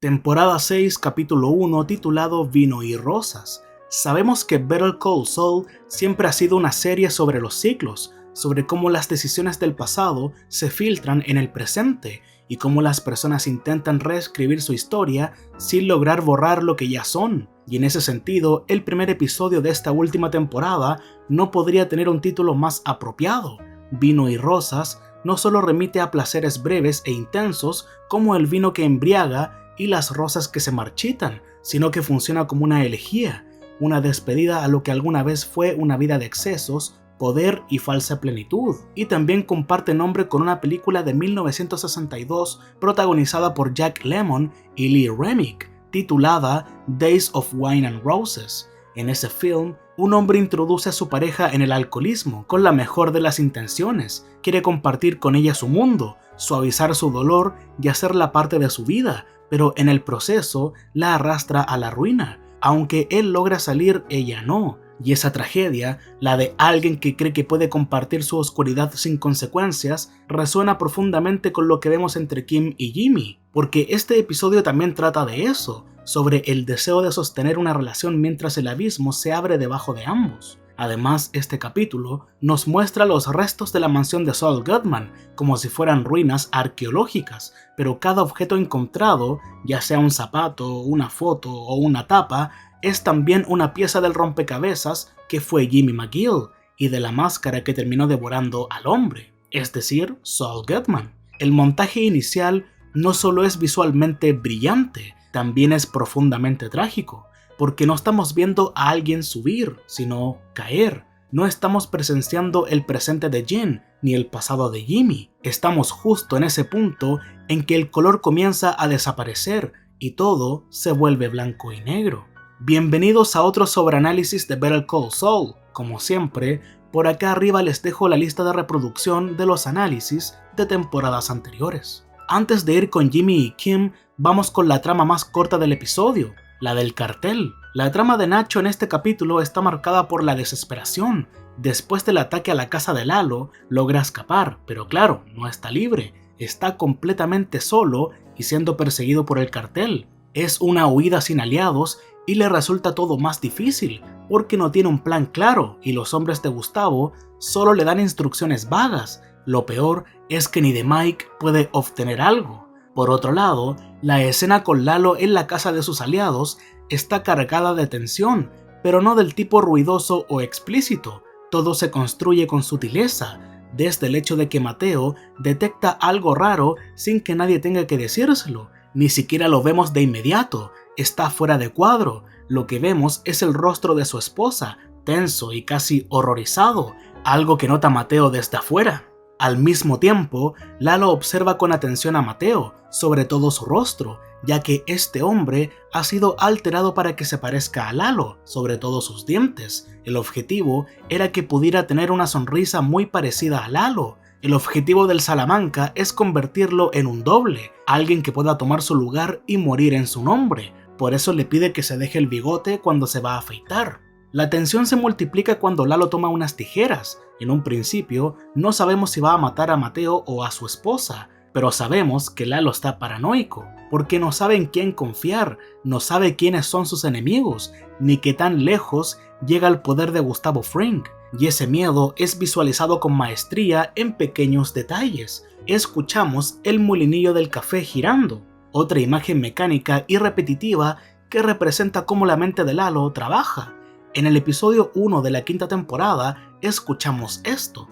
Temporada 6, capítulo 1, titulado Vino y Rosas. Sabemos que Better Call Saul siempre ha sido una serie sobre los ciclos, sobre cómo las decisiones del pasado se filtran en el presente y cómo las personas intentan reescribir su historia sin lograr borrar lo que ya son. Y en ese sentido, el primer episodio de esta última temporada no podría tener un título más apropiado. Vino y Rosas no solo remite a placeres breves e intensos como el vino que embriaga y las rosas que se marchitan, sino que funciona como una elegía, una despedida a lo que alguna vez fue una vida de excesos, poder y falsa plenitud. Y también comparte nombre con una película de 1962 protagonizada por Jack Lemmon y Lee Remick, titulada Days of Wine and Roses. En ese film, un hombre introduce a su pareja en el alcoholismo con la mejor de las intenciones. Quiere compartir con ella su mundo, suavizar su dolor y hacerla parte de su vida, pero en el proceso la arrastra a la ruina. Aunque él logra salir, ella no. Y esa tragedia, la de alguien que cree que puede compartir su oscuridad sin consecuencias, resuena profundamente con lo que vemos entre Kim y Jimmy, porque este episodio también trata de eso, sobre el deseo de sostener una relación mientras el abismo se abre debajo de ambos. Además, este capítulo nos muestra los restos de la mansión de Saul Goodman, como si fueran ruinas arqueológicas, pero cada objeto encontrado, ya sea un zapato, una foto o una tapa, es también una pieza del rompecabezas que fue Jimmy McGill y de la máscara que terminó devorando al hombre, es decir, Saul Goodman. El montaje inicial no solo es visualmente brillante, también es profundamente trágico, porque no estamos viendo a alguien subir, sino caer. No estamos presenciando el presente de Jen ni el pasado de Jimmy. Estamos justo en ese punto en que el color comienza a desaparecer y todo se vuelve blanco y negro. Bienvenidos a otro sobreanálisis de Better Call Saul. Como siempre, por acá arriba les dejo la lista de reproducción de los análisis de temporadas anteriores. Antes de ir con Jimmy y Kim, vamos con la trama más corta del episodio, la del cartel. La trama de Nacho en este capítulo está marcada por la desesperación. Después del ataque a la casa de Lalo, logra escapar, pero claro, no está libre. Está completamente solo y siendo perseguido por el cartel. Es una huida sin aliados y le resulta todo más difícil, porque no tiene un plan claro y los hombres de Gustavo solo le dan instrucciones vagas. Lo peor es que ni de Mike puede obtener algo. Por otro lado, la escena con Lalo en la casa de sus aliados está cargada de tensión, pero no del tipo ruidoso o explícito. Todo se construye con sutileza, desde el hecho de que Mateo detecta algo raro sin que nadie tenga que decírselo. Ni siquiera lo vemos de inmediato, está fuera de cuadro. Lo que vemos es el rostro de su esposa, tenso y casi horrorizado, algo que nota Mateo desde afuera. Al mismo tiempo, Lalo observa con atención a Mateo, sobre todo su rostro, ya que este hombre ha sido alterado para que se parezca a Lalo, sobre todo sus dientes. El objetivo era que pudiera tener una sonrisa muy parecida a Lalo. El objetivo del Salamanca es convertirlo en un doble, alguien que pueda tomar su lugar y morir en su nombre. Por eso le pide que se deje el bigote cuando se va a afeitar. La tensión se multiplica cuando Lalo toma unas tijeras. En un principio, no sabemos si va a matar a Mateo o a su esposa, pero sabemos que Lalo está paranoico, porque no sabe en quién confiar, no sabe quiénes son sus enemigos, ni qué tan lejos llega el poder de Gustavo Fring, y ese miedo es visualizado con maestría en pequeños detalles. Escuchamos el molinillo del café girando, otra imagen mecánica y repetitiva que representa cómo la mente de Lalo trabaja. En el episodio 1 de la quinta temporada, escuchamos esto.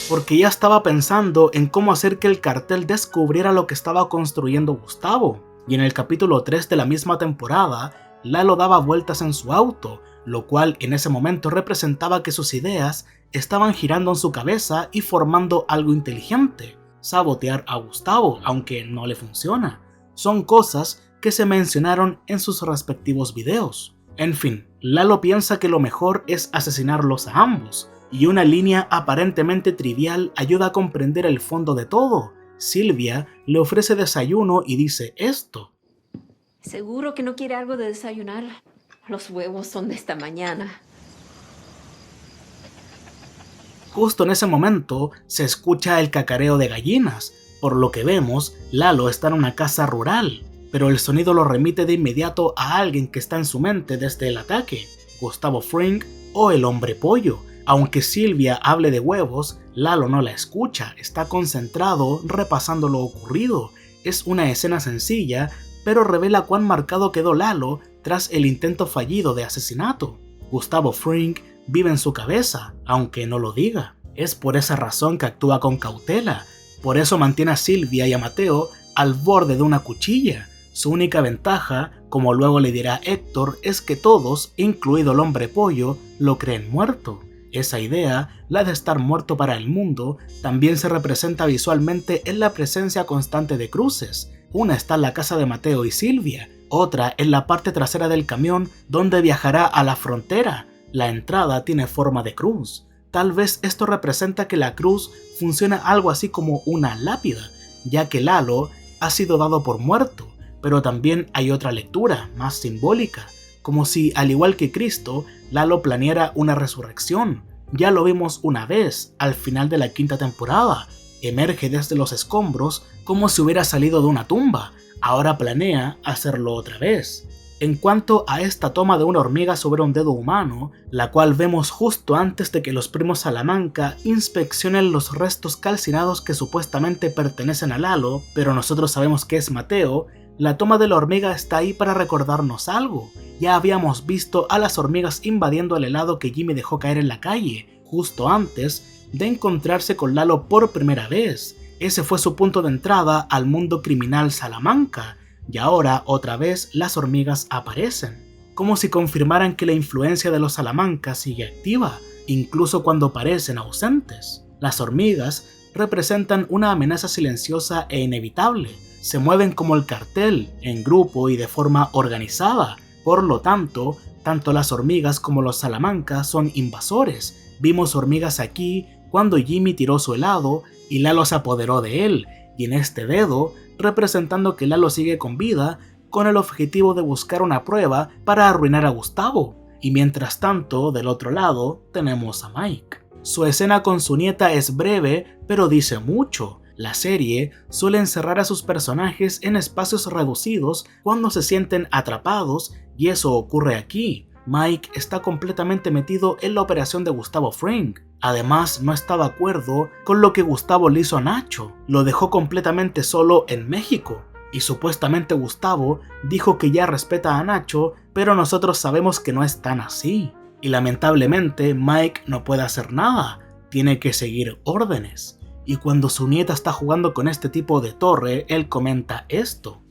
Porque ya estaba pensando en cómo hacer que el cartel descubriera lo que estaba construyendo Gustavo. Y en el capítulo 3 de la misma temporada, Lalo daba vueltas en su auto, lo cual en ese momento representaba que sus ideas estaban girando en su cabeza y formando algo inteligente, sabotear a Gustavo, aunque no le funciona. Son cosas que se mencionaron en sus respectivos videos. En fin, Lalo piensa que lo mejor es asesinarlos a ambos, y una línea aparentemente trivial ayuda a comprender el fondo de todo. Silvia le ofrece desayuno y dice esto. ¿Seguro que no quiere algo de desayunar? Los huevos son de esta mañana. Justo en ese momento se escucha el cacareo de gallinas. Por lo que vemos, Lalo está en una casa rural, pero el sonido lo remite de inmediato a alguien que está en su mente desde el ataque, Gustavo Fring o el hombre pollo. Aunque Sylvia hable de huevos, Lalo no la escucha, está concentrado repasando lo ocurrido. Es una escena sencilla, pero revela cuán marcado quedó Lalo tras el intento fallido de asesinato. Gustavo Fring vive en su cabeza, aunque no lo diga. Es por esa razón que actúa con cautela, por eso mantiene a Sylvia y a Mateo al borde de una cuchilla. Su única ventaja, como luego le dirá Héctor, es que todos, incluido el hombre pollo, lo creen muerto. Esa idea, la de estar muerto para el mundo, también se representa visualmente en la presencia constante de cruces. Una está en la casa de Mateo y Sylvia, otra en la parte trasera del camión donde viajará a la frontera. La entrada tiene forma de cruz. Tal vez esto representa que la cruz funciona algo así como una lápida, ya que Lalo ha sido dado por muerto, pero también hay otra lectura, más simbólica, como si, al igual que Cristo, Lalo planeara una resurrección. Ya lo vimos una vez, al final de la quinta temporada. Emerge desde los escombros como si hubiera salido de una tumba. Ahora planea hacerlo otra vez. En cuanto a esta toma de una hormiga sobre un dedo humano, la cual vemos justo antes de que los primos Salamanca inspeccionen los restos calcinados que supuestamente pertenecen a Lalo, pero nosotros sabemos que es Mateo, la toma de la hormiga está ahí para recordarnos algo. Ya habíamos visto a las hormigas invadiendo el helado que Jimmy dejó caer en la calle, justo antes de encontrarse con Lalo por primera vez. Ese fue su punto de entrada al mundo criminal Salamanca, y ahora otra vez las hormigas aparecen, como si confirmaran que la influencia de los Salamanca sigue activa, incluso cuando parecen ausentes. Las hormigas representan una amenaza silenciosa e inevitable. Se mueven como el cartel, en grupo y de forma organizada. Por lo tanto las hormigas como los Salamanca son invasores. Vimos hormigas aquí cuando Jimmy tiró su helado y Lalo se apoderó de él, y en este dedo, representando que Lalo sigue con vida, con el objetivo de buscar una prueba para arruinar a Gustavo. Y mientras tanto, del otro lado, tenemos a Mike. Su escena con su nieta es breve, pero dice mucho. La serie suele encerrar a sus personajes en espacios reducidos cuando se sienten atrapados, y eso ocurre aquí. Mike está completamente metido en la operación de Gustavo Fring. Además, no está de acuerdo con lo que Gustavo le hizo a Nacho. Lo dejó completamente solo en México. Y supuestamente Gustavo dijo que ya respeta a Nacho, pero nosotros sabemos que no es tan así. Y lamentablemente Mike no puede hacer nada, tiene que seguir órdenes. Y cuando su nieta está jugando con este tipo de torre, él comenta esto.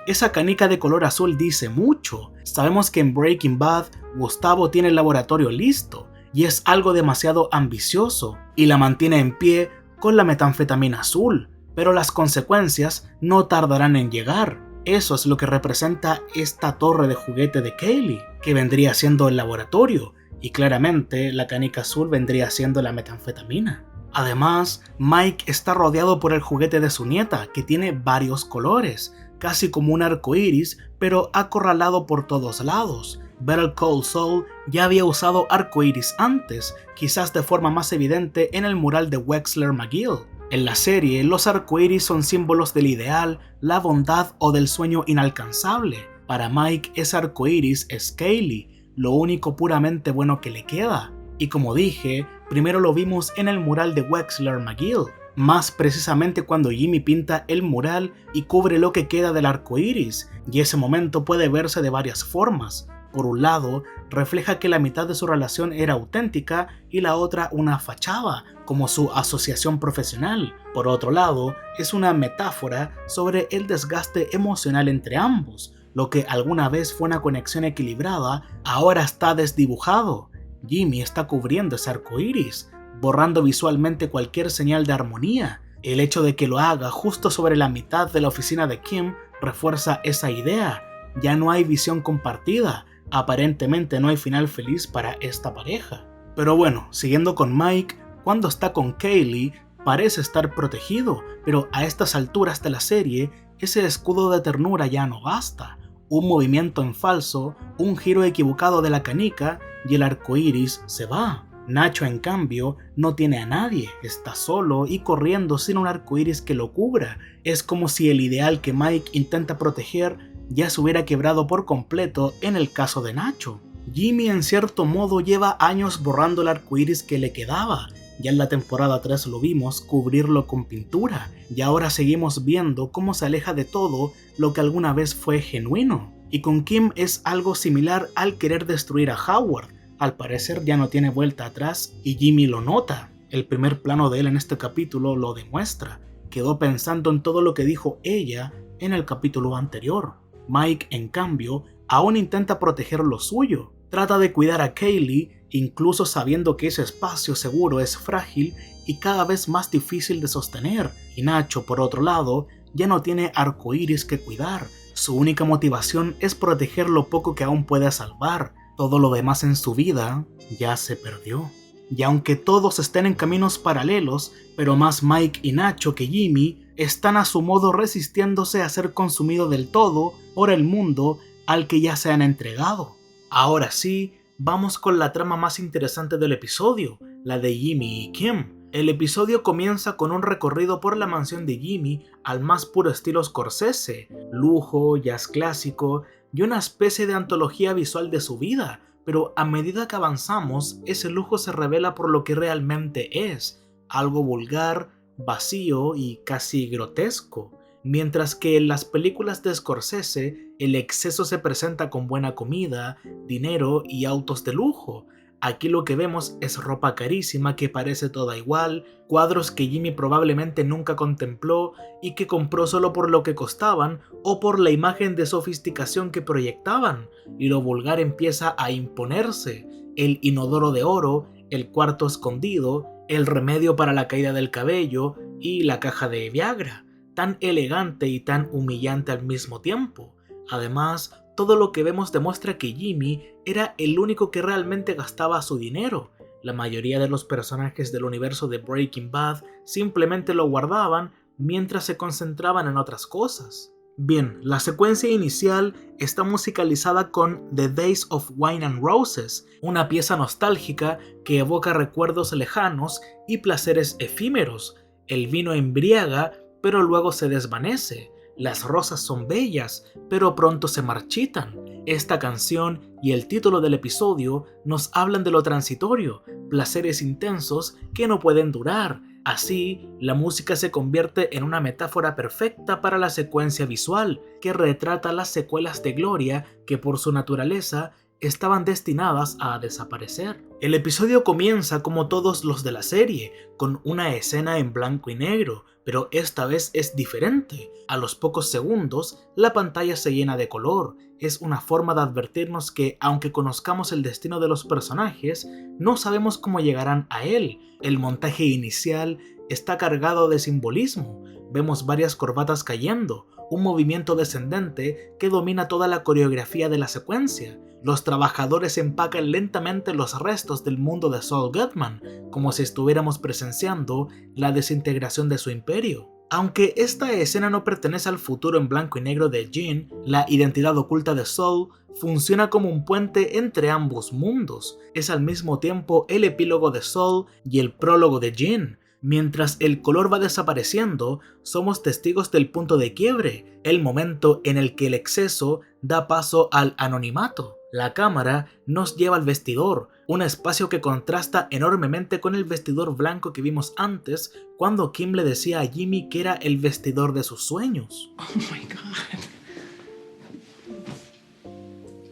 Esa canica de color azul dice mucho. Sabemos que en Breaking Bad, Gustavo tiene el laboratorio listo, y es algo demasiado ambicioso, y la mantiene en pie con la metanfetamina azul, pero las consecuencias no tardarán en llegar. Eso es lo que representa esta torre de juguete de Kaylee, que vendría siendo el laboratorio, y claramente la canica azul vendría siendo la metanfetamina. Además, Mike está rodeado por el juguete de su nieta, que tiene varios colores, casi como un arco iris, pero acorralado por todos lados. Better Call Saul ya había usado arco iris antes, quizás de forma más evidente en el mural de Wexler McGill. En la serie, los arcoíris son símbolos del ideal, la bondad o del sueño inalcanzable. Para Mike, ese arcoíris es Kaylee, lo único puramente bueno que le queda. Y como dije, primero lo vimos en el mural de Wexler McGill, más precisamente cuando Jimmy pinta el mural y cubre lo que queda del arcoíris, y ese momento puede verse de varias formas. Por un lado, refleja que la mitad de su relación era auténtica y la otra una fachada, como su asociación profesional. Por otro lado, es una metáfora sobre el desgaste emocional entre ambos. Lo que alguna vez fue una conexión equilibrada, ahora está desdibujado. Jimmy está cubriendo ese arco iris, borrando visualmente cualquier señal de armonía. El hecho de que lo haga justo sobre la mitad de la oficina de Kim refuerza esa idea. Ya no hay visión compartida. Aparentemente no hay final feliz para esta pareja. Pero bueno, siguiendo con Mike, cuando está con Kaylee parece estar protegido, pero a estas alturas de la serie ese escudo de ternura ya no basta. Un movimiento en falso, un giro equivocado de la canica y el arco iris se va. Nacho, en cambio, no tiene a nadie, está solo y corriendo sin un arco iris que lo cubra. Es como si el ideal que Mike intenta proteger ya se hubiera quebrado por completo en el caso de Nacho. Jimmy, en cierto modo, lleva años borrando el arco iris que le quedaba. Ya en la temporada 3 lo vimos cubrirlo con pintura, y ahora seguimos viendo cómo se aleja de todo lo que alguna vez fue genuino. Y con Kim es algo similar al querer destruir a Howard. Al parecer ya no tiene vuelta atrás y Jimmy lo nota. El primer plano de él en este capítulo lo demuestra. Quedó pensando en todo lo que dijo ella en el capítulo anterior. Mike, en cambio, aún intenta proteger lo suyo. Trata de cuidar a Kaylee, incluso sabiendo que ese espacio seguro es frágil y cada vez más difícil de sostener. Y Nacho, por otro lado, ya no tiene arcoíris que cuidar. Su única motivación es proteger lo poco que aún puede salvar. Todo lo demás en su vida ya se perdió. Y aunque todos estén en caminos paralelos, pero más Mike y Nacho que Jimmy, están a su modo resistiéndose a ser consumido del todo por el mundo al que ya se han entregado. Ahora sí, vamos con la trama más interesante del episodio, la de Jimmy y Kim. El episodio comienza con un recorrido por la mansión de Jimmy al más puro estilo Scorsese, lujo, jazz clásico y una especie de antología visual de su vida, pero a medida que avanzamos, ese lujo se revela por lo que realmente es, algo vulgar, vacío y casi grotesco. Mientras que en las películas de Scorsese, el exceso se presenta con buena comida, dinero y autos de lujo. Aquí lo que vemos es ropa carísima que parece toda igual, cuadros que Jimmy probablemente nunca contempló y que compró solo por lo que costaban o por la imagen de sofisticación que proyectaban, y lo vulgar empieza a imponerse. El inodoro de oro, el cuarto escondido, el remedio para la caída del cabello y la caja de Viagra, tan elegante y tan humillante al mismo tiempo. Además, todo lo que vemos demuestra que Jimmy era el único que realmente gastaba su dinero. La mayoría de los personajes del universo de Breaking Bad simplemente lo guardaban mientras se concentraban en otras cosas. Bien, la secuencia inicial está musicalizada con The Days of Wine and Roses, una pieza nostálgica que evoca recuerdos lejanos y placeres efímeros. El vino embriaga, pero luego se desvanece. Las rosas son bellas, pero pronto se marchitan. Esta canción y el título del episodio nos hablan de lo transitorio, placeres intensos que no pueden durar. Así, la música se convierte en una metáfora perfecta para la secuencia visual, que retrata las secuelas de gloria que por su naturaleza estaban destinadas a desaparecer. El episodio comienza como todos los de la serie, con una escena en blanco y negro, pero esta vez es diferente. A los pocos segundos, la pantalla se llena de color. Es una forma de advertirnos que, aunque conozcamos el destino de los personajes, no sabemos cómo llegarán a él. El montaje inicial está cargado de simbolismo. Vemos varias corbatas cayendo, un movimiento descendente que domina toda la coreografía de la secuencia. Los trabajadores empacan lentamente los restos del mundo de Saul Goodman, como si estuviéramos presenciando la desintegración de su imperio. Aunque esta escena no pertenece al futuro en blanco y negro de Gene, la identidad oculta de Saul funciona como un puente entre ambos mundos. Es al mismo tiempo el epílogo de Saul y el prólogo de Gene. Mientras el color va desapareciendo, somos testigos del punto de quiebre, el momento en el que el exceso da paso al anonimato. La cámara nos lleva al vestidor, un espacio que contrasta enormemente con el vestidor blanco que vimos antes cuando Kim le decía a Jimmy que era el vestidor de sus sueños. Oh my God.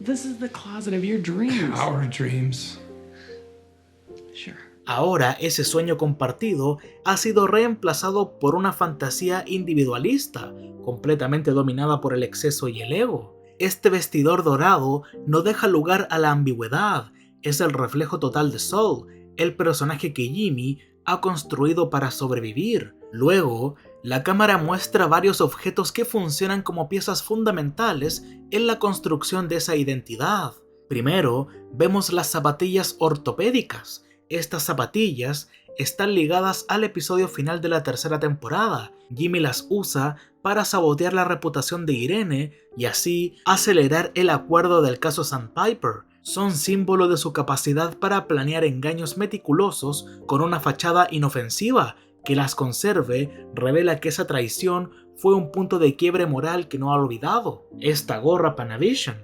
This is the closet of your dreams. Our dreams. Sure. Ahora ese sueño compartido ha sido reemplazado por una fantasía individualista, completamente dominada por el exceso y el ego. Este vestidor dorado no deja lugar a la ambigüedad, es el reflejo total de Saul, el personaje que Jimmy ha construido para sobrevivir. Luego, la cámara muestra varios objetos que funcionan como piezas fundamentales en la construcción de esa identidad. Primero, vemos las zapatillas ortopédicas. Estas zapatillas están ligadas al episodio final de la tercera temporada. Jimmy las usa para sabotear la reputación de Irene y así acelerar el acuerdo del caso Sandpiper. Son símbolo de su capacidad para planear engaños meticulosos con una fachada inofensiva. Que las conserve revela que esa traición fue un punto de quiebre moral que no ha olvidado. Esta gorra Panavision.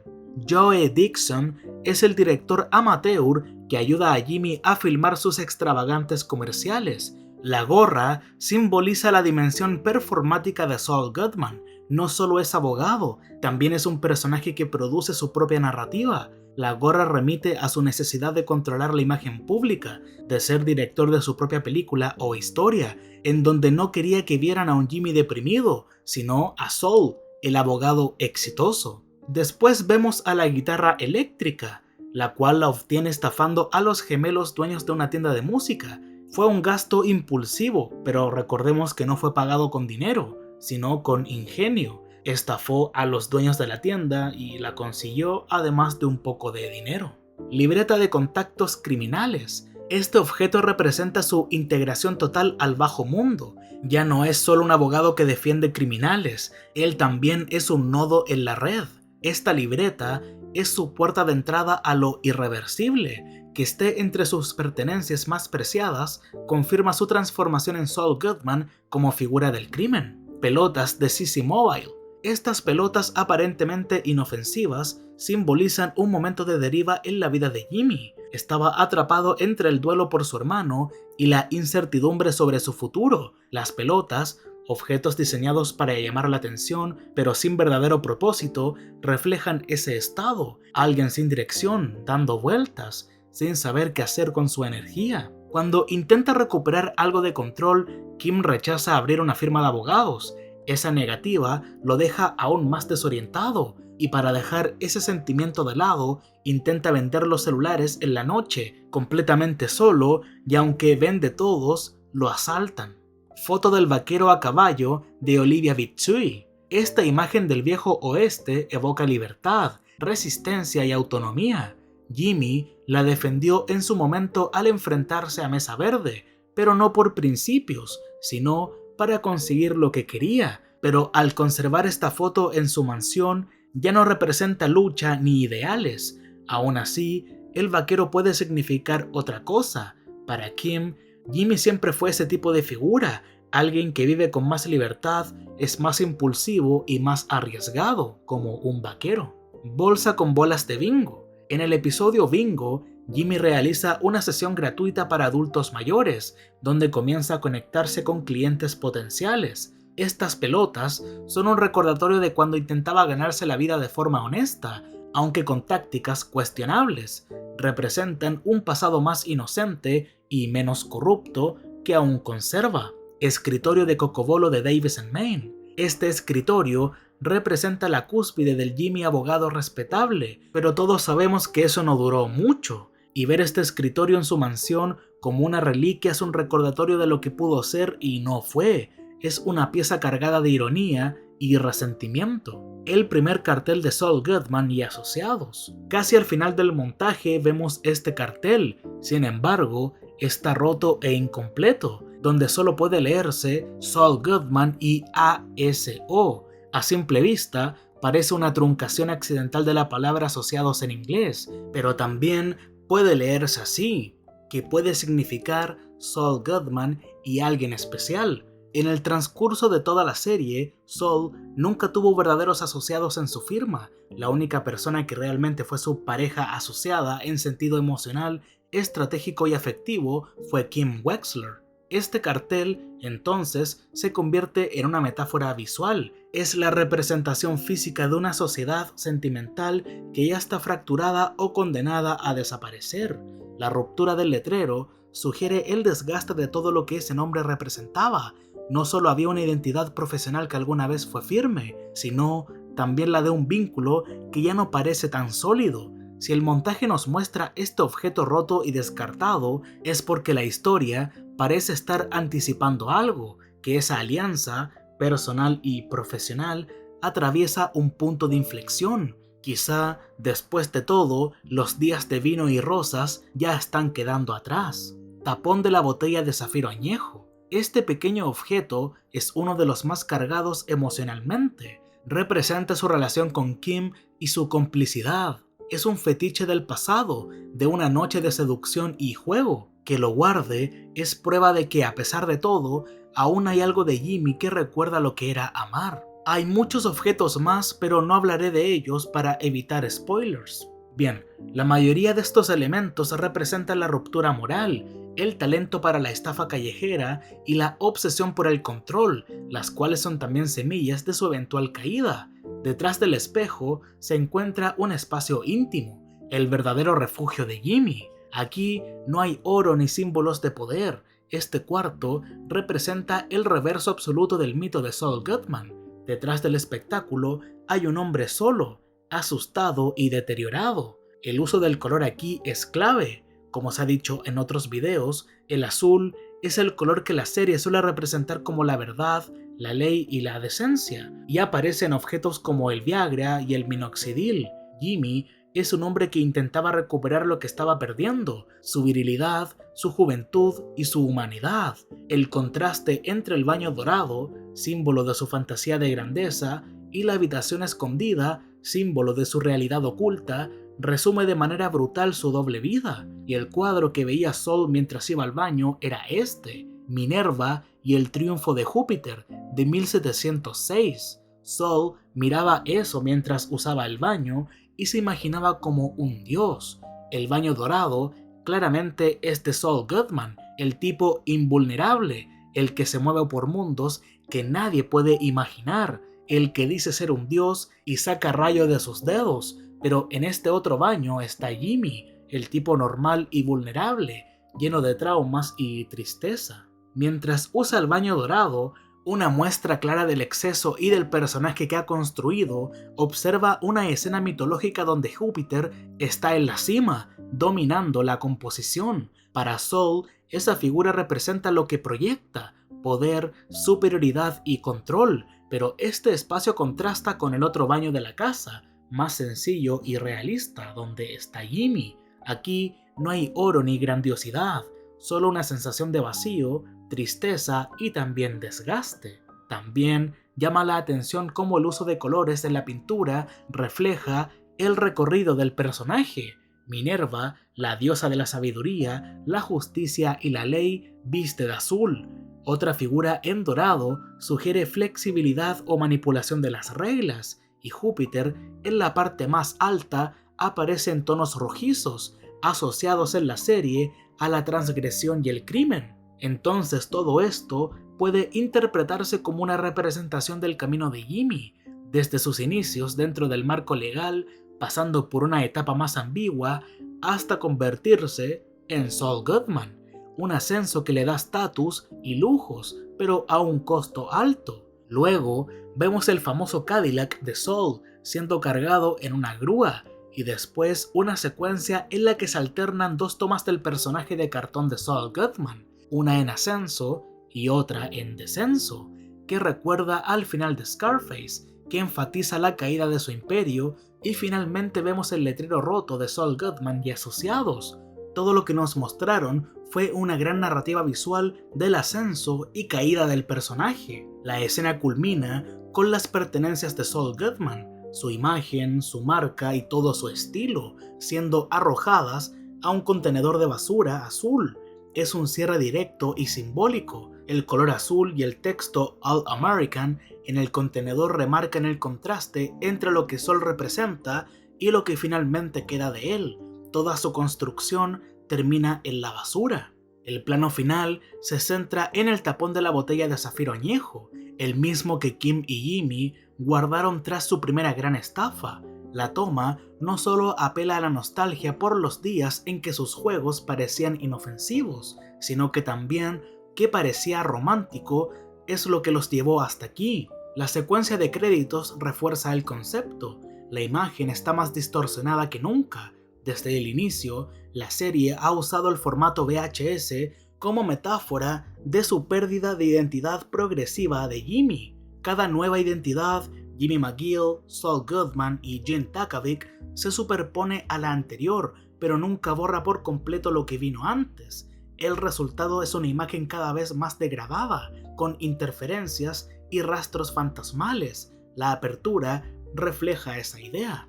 Joe Dixon es el director amateur que ayuda a Jimmy a filmar sus extravagantes comerciales. La gorra simboliza la dimensión performática de Saul Goodman. No solo es abogado, también es un personaje que produce su propia narrativa. La gorra remite a su necesidad de controlar la imagen pública, de ser director de su propia película o historia, en donde no quería que vieran a un Jimmy deprimido, sino a Saul, el abogado exitoso. Después vemos a la guitarra eléctrica, la cual la obtiene estafando a los gemelos dueños de una tienda de música. Fue un gasto impulsivo, pero recordemos que no fue pagado con dinero, sino con ingenio. Estafó a los dueños de la tienda y la consiguió, además de un poco de dinero. Libreta de contactos criminales. Este objeto representa su integración total al bajo mundo. Ya no es solo un abogado que defiende criminales, él también es un nodo en la red. Esta libreta es su puerta de entrada a lo irreversible. Que esté entre sus pertenencias más preciadas confirma su transformación en Saul Goodman como figura del crimen. Pelotas de CC Mobile. Estas pelotas aparentemente inofensivas simbolizan un momento de deriva en la vida de Jimmy. Estaba atrapado entre el duelo por su hermano y la incertidumbre sobre su futuro. Las pelotas, objetos diseñados para llamar la atención pero sin verdadero propósito, reflejan ese estado. Alguien sin dirección, dando vueltas, sin saber qué hacer con su energía. Cuando intenta recuperar algo de control, Kim rechaza abrir una firma de abogados. Esa negativa lo deja aún más desorientado, y para dejar ese sentimiento de lado, intenta vender los celulares en la noche, completamente solo, y aunque vende todos, lo asaltan. Foto del vaquero a caballo de Olivia Bitsui. Esta imagen del viejo oeste evoca libertad, resistencia y autonomía. Jimmy la defendió en su momento al enfrentarse a Mesa Verde, pero no por principios, sino para conseguir lo que quería. Pero al conservar esta foto en su mansión, ya no representa lucha ni ideales. Aún así, el vaquero puede significar otra cosa. Para Kim, Jimmy siempre fue ese tipo de figura, alguien que vive con más libertad, es más impulsivo y más arriesgado, como un vaquero. Bolsa con bolas de bingo. En el episodio Bingo, Jimmy realiza una sesión gratuita para adultos mayores, donde comienza a conectarse con clientes potenciales. Estas pelotas son un recordatorio de cuando intentaba ganarse la vida de forma honesta, aunque con tácticas cuestionables. Representan un pasado más inocente y menos corrupto que aún conserva. Escritorio de cocobolo de Davis & Maine. Este escritorio representa la cúspide del Jimmy abogado respetable, pero todos sabemos que eso no duró mucho, y ver este escritorio en su mansión como una reliquia es un recordatorio de lo que pudo ser y no fue. Es una pieza cargada de ironía y resentimiento. El primer cartel de Saul Goodman y asociados. Casi al final del montaje vemos este cartel, sin embargo, está roto e incompleto, donde solo puede leerse Saul Goodman y ASO. A simple vista, parece una truncación accidental de la palabra asociados en inglés, pero también puede leerse así, que puede significar Saul Goodman y alguien especial. En el transcurso de toda la serie, Saul nunca tuvo verdaderos asociados en su firma. La única persona que realmente fue su pareja asociada en sentido emocional, estratégico y afectivo fue Kim Wexler. Este cartel, entonces, se convierte en una metáfora visual. Es la representación física de una sociedad sentimental que ya está fracturada o condenada a desaparecer. La ruptura del letrero sugiere el desgaste de todo lo que ese nombre representaba. No solo había una identidad profesional que alguna vez fue firme, sino también la de un vínculo que ya no parece tan sólido. Si el montaje nos muestra este objeto roto y descartado, es porque la historia parece estar anticipando algo, que esa alianza, personal y profesional, atraviesa un punto de inflexión. Quizá, después de todo, los días de vino y rosas ya están quedando atrás. Tapón de la botella de zafiro añejo. Este pequeño objeto es uno de los más cargados emocionalmente. Representa su relación con Kim y su complicidad. es un fetiche del pasado, de una noche de seducción y juego. Que lo guarde es prueba de que, a pesar de todo, aún hay algo de Jimmy que recuerda lo que era amar. Hay muchos objetos más, pero no hablaré de ellos para evitar spoilers. Bien, la mayoría de estos elementos representan la ruptura moral, el talento para la estafa callejera y la obsesión por el control, las cuales son también semillas de su eventual caída. Detrás del espejo se encuentra un espacio íntimo, el verdadero refugio de Jimmy. Aquí no hay oro ni símbolos de poder. Este cuarto representa el reverso absoluto del mito de Saul Goodman. Detrás del espectáculo hay un hombre solo, asustado y deteriorado. El uso del color aquí es clave. Como se ha dicho en otros videos, el azul es el color que la serie suele representar como la verdad, la ley y la decencia, y aparece en objetos como el Viagra y el minoxidil. Jimmy es un hombre que intentaba recuperar lo que estaba perdiendo, su virilidad, su juventud y su humanidad. El contraste entre el baño dorado, símbolo de su fantasía de grandeza, y la habitación escondida, símbolo de su realidad oculta, resume de manera brutal su doble vida, y el cuadro que veía Saul mientras iba al baño era este, Minerva y el triunfo de Júpiter, de 1706. Saul miraba eso mientras usaba el baño y se imaginaba como un dios. El baño dorado claramente es de Saul Goodman, el tipo invulnerable, el que se mueve por mundos que nadie puede imaginar, el que dice ser un dios y saca rayo de sus dedos. Pero en este otro baño está Jimmy, el tipo normal y vulnerable, lleno de traumas y tristeza. Mientras usa el baño dorado, una muestra clara del exceso y del personaje que ha construido, observa una escena mitológica donde Júpiter está en la cima, dominando la composición. Para Saul, esa figura representa lo que proyecta: poder, superioridad y control, pero este espacio contrasta con el otro baño de la casa, más sencillo y realista, donde está Jimmy. Aquí no hay oro ni grandiosidad, solo una sensación de vacío, tristeza y también desgaste. También llama la atención cómo el uso de colores en la pintura refleja el recorrido del personaje. Minerva, la diosa de la sabiduría, la justicia y la ley, viste de azul. Otra figura en dorado sugiere flexibilidad o manipulación de las reglas, y Júpiter, en la parte más alta, aparece en tonos rojizos, asociados en la serie a la transgresión y el crimen. Entonces todo esto puede interpretarse como una representación del camino de Jimmy, desde sus inicios dentro del marco legal, pasando por una etapa más ambigua, hasta convertirse en Saul Goodman, un ascenso que le da estatus y lujos, pero a un costo alto. Luego vemos el famoso Cadillac de Saul siendo cargado en una grúa, y después una secuencia en la que se alternan dos tomas del personaje de cartón de Saul Goodman, una en ascenso y otra en descenso, que recuerda al final de Scarface, que enfatiza la caída de su imperio, y finalmente vemos el letrero roto de Saul Goodman y asociados. Todo lo que nos mostraron fue una gran narrativa visual del ascenso y caída del personaje. La escena culmina con las pertenencias de Saul Goodman, su imagen, su marca y todo su estilo, siendo arrojadas a un contenedor de basura azul. Es un cierre directo y simbólico. El color azul y el texto All American en el contenedor remarcan el contraste entre lo que Saul representa y lo que finalmente queda de él. Toda su construcción termina en la basura. El plano final se centra en el tapón de la botella de zafiro añejo, el mismo que Kim y Jimmy guardaron tras su primera gran estafa. La toma no solo apela a la nostalgia por los días en que sus juegos parecían inofensivos, sino que también que parecía romántico es lo que los llevó hasta aquí. La secuencia de créditos refuerza el concepto. La imagen está más distorsionada que nunca. Desde el inicio, la serie ha usado el formato VHS como metáfora de su pérdida de identidad progresiva de Jimmy. Cada nueva identidad, Jimmy McGill, Saul Goodman y Gene Takovic, se superpone a la anterior, pero nunca borra por completo lo que vino antes. El resultado es una imagen cada vez más degradada, con interferencias y rastros fantasmales. La apertura refleja esa idea.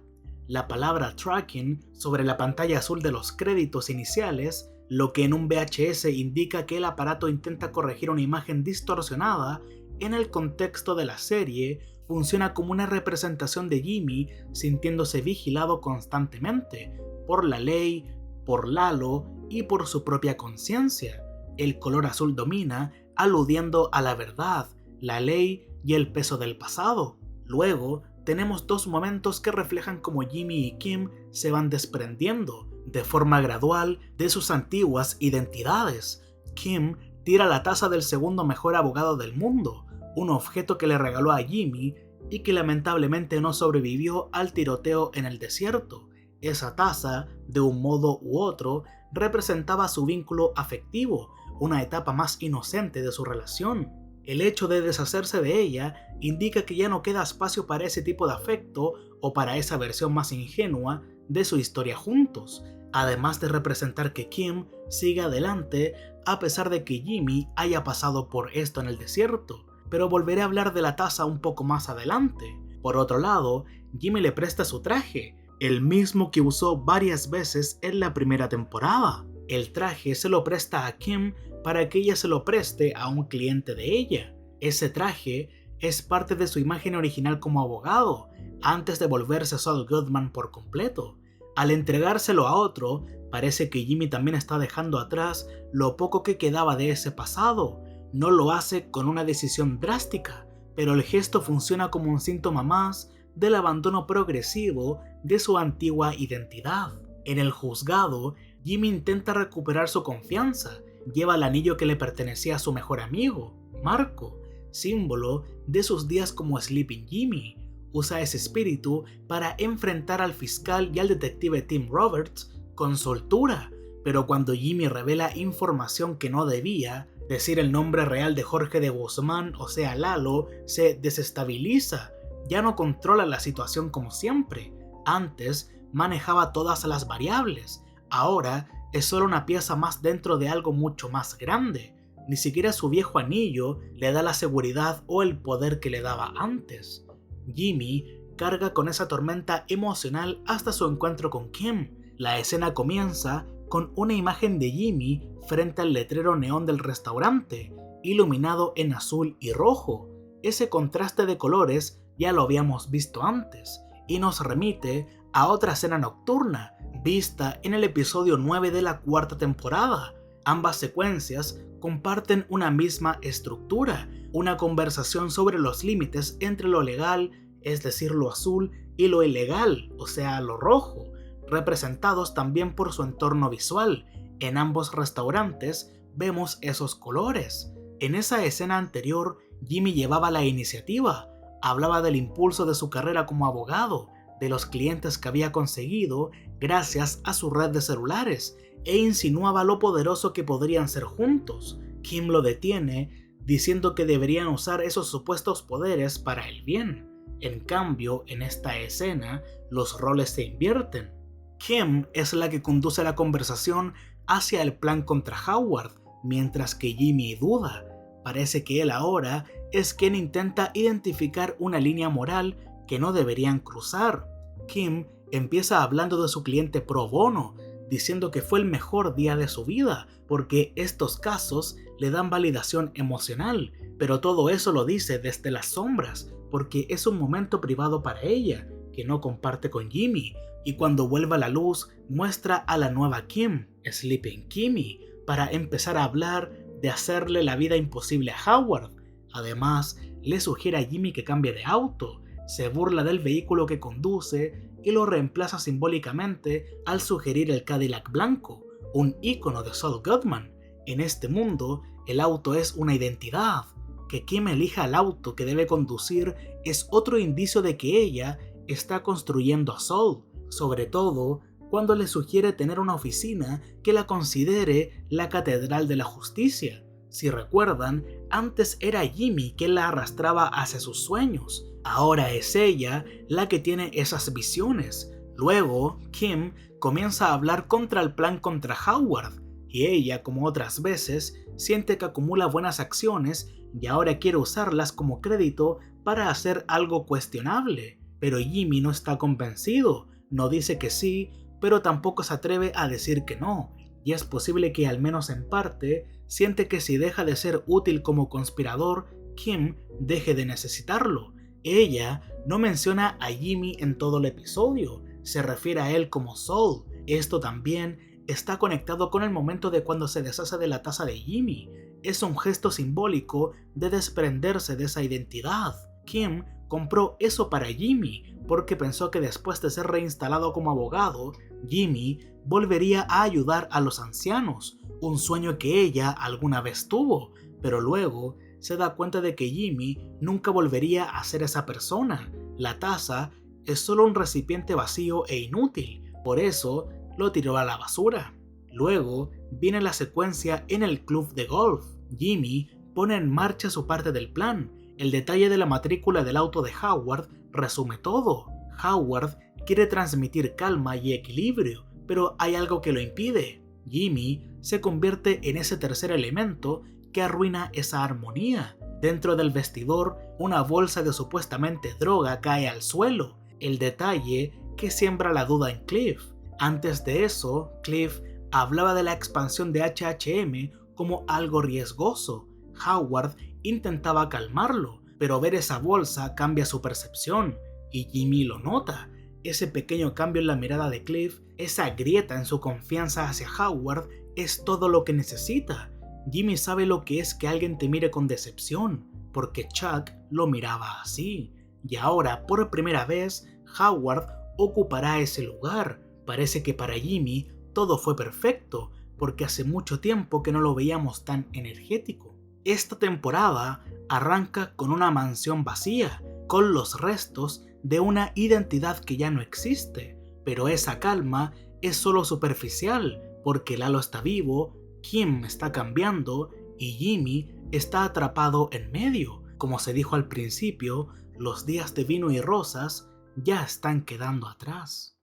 la palabra tracking sobre la pantalla azul de los créditos iniciales, lo que en un VHS indica que el aparato intenta corregir una imagen distorsionada, en el contexto de la serie funciona como una representación de Jimmy sintiéndose vigilado constantemente por la ley, por Lalo y por su propia conciencia. El color azul domina, aludiendo a la verdad, la ley y el peso del pasado. Luego, tenemos dos momentos que reflejan cómo Jimmy y Kim se van desprendiendo, de forma gradual, de sus antiguas identidades. Kim tira la taza del segundo mejor abogado del mundo, un objeto que le regaló a Jimmy y que lamentablemente no sobrevivió al tiroteo en el desierto. Esa taza, de un modo u otro, representaba su vínculo afectivo, una etapa más inocente de su relación. El hecho de deshacerse de ella indica que ya no queda espacio para ese tipo de afecto o para esa versión más ingenua de su historia juntos, además de representar que Kim sigue adelante a pesar de que Jimmy haya pasado por esto en el desierto, pero volveré a hablar de la taza un poco más adelante. Por otro lado, Jimmy le presta su traje, el mismo que usó varias veces en la primera temporada. El traje se lo presta a Kim para que ella se lo preste a un cliente de ella. Ese traje es parte de su imagen original como abogado, antes de volverse Saul Goodman por completo. Al entregárselo a otro, parece que Jimmy también está dejando atrás lo poco que quedaba de ese pasado. No lo hace con una decisión drástica, pero el gesto funciona como un síntoma más del abandono progresivo de su antigua identidad. En el juzgado, Jimmy intenta recuperar su confianza. Lleva el anillo que le pertenecía a su mejor amigo, Marco, símbolo de sus días como Sleeping Jimmy. Usa ese espíritu para enfrentar al fiscal y al detective Tim Roberts con soltura, pero cuando Jimmy revela información que no debía, decir el nombre real de Jorge de Guzmán, o sea Lalo, se desestabiliza. Ya no controla la situación como siempre. Antes manejaba todas las variables, ahora es solo una pieza más dentro de algo mucho más grande. Ni siquiera su viejo anillo le da la seguridad o el poder que le daba antes. Jimmy carga con esa tormenta emocional hasta su encuentro con Kim. La escena comienza con una imagen de Jimmy frente al letrero neón del restaurante, iluminado en azul y rojo. Ese contraste de colores ya lo habíamos visto antes, y nos remite a otra escena nocturna, vista en el episodio 9 de la cuarta temporada. Ambas secuencias comparten una misma estructura, una conversación sobre los límites entre lo legal, es decir, lo azul, y lo ilegal, o sea, lo rojo, representados también por su entorno visual. En ambos restaurantes vemos esos colores. En esa escena anterior, Jimmy llevaba la iniciativa, hablaba del impulso de su carrera como abogado, de los clientes que había conseguido gracias a su red de celulares, e insinuaba lo poderoso que podrían ser juntos. Kim lo detiene, diciendo que deberían usar esos supuestos poderes para el bien. En cambio, en esta escena, los roles se invierten. Kim es la que conduce la conversación hacia el plan contra Howard, mientras que Jimmy duda. Parece que él ahora es quien intenta identificar una línea moral que no deberían cruzar. Kim empieza hablando de su cliente pro bono, diciendo que fue el mejor día de su vida, porque estos casos le dan validación emocional, pero todo eso lo dice desde las sombras, porque es un momento privado para ella, que no comparte con Jimmy, y cuando vuelva a la luz muestra a la nueva Kim, Sleeping Kimmy, para empezar a hablar de hacerle la vida imposible a Howard. Además, le sugiere a Jimmy que cambie de auto, se burla del vehículo que conduce y lo reemplaza simbólicamente al sugerir el Cadillac blanco, un ícono de Saul Goodman. En este mundo, el auto es una identidad. Que Kim elija el auto que debe conducir es otro indicio de que ella está construyendo a Saul, sobre todo cuando le sugiere tener una oficina que la considere la catedral de la justicia. Si recuerdan, antes era Jimmy quien la arrastraba hacia sus sueños. Ahora es ella la que tiene esas visiones. Luego, Kim comienza a hablar contra el plan contra Howard, y ella, como otras veces, siente que acumula buenas acciones y ahora quiere usarlas como crédito para hacer algo cuestionable. Pero Jimmy no está convencido, no dice que sí, pero tampoco se atreve a decir que no, y es posible que al menos en parte siente que si deja de ser útil como conspirador, Kim deje de necesitarlo. Ella no menciona a Jimmy en todo el episodio, se refiere a él como Saul. Esto también está conectado con el momento de cuando se deshace de la taza de Jimmy. Es un gesto simbólico de desprenderse de esa identidad. Kim compró eso para Jimmy porque pensó que después de ser reinstalado como abogado, Jimmy volvería a ayudar a los ancianos, un sueño que ella alguna vez tuvo, pero luego se da cuenta de que Jimmy nunca volvería a ser esa persona. La taza es solo un recipiente vacío e inútil, por eso lo tiró a la basura. Luego viene la secuencia en el club de golf. Jimmy pone en marcha su parte del plan. El detalle de la matrícula del auto de Howard resume todo. Howard quiere transmitir calma y equilibrio, pero hay algo que lo impide. Jimmy se convierte en ese tercer elemento que arruina esa armonía. Dentro del vestidor, una bolsa de supuestamente droga cae al suelo, el detalle que siembra la duda en Cliff. Antes de eso, Cliff hablaba de la expansión de HHM como algo riesgoso. Howard intentaba calmarlo, pero ver esa bolsa cambia su percepción, y Jimmy lo nota. Ese pequeño cambio en la mirada de Cliff, esa grieta en su confianza hacia Howard, es todo lo que necesita. Jimmy sabe lo que es que alguien te mire con decepción, porque Chuck lo miraba así, y ahora, por primera vez, Howard ocupará ese lugar. Parece que para Jimmy todo fue perfecto, porque hace mucho tiempo que no lo veíamos tan energético. Esta temporada arranca con una mansión vacía, con los restos de una identidad que ya no existe, pero esa calma es solo superficial, porque Lalo está vivo, Kim está cambiando y Jimmy está atrapado en medio. Como se dijo al principio, los días de vino y rosas ya están quedando atrás.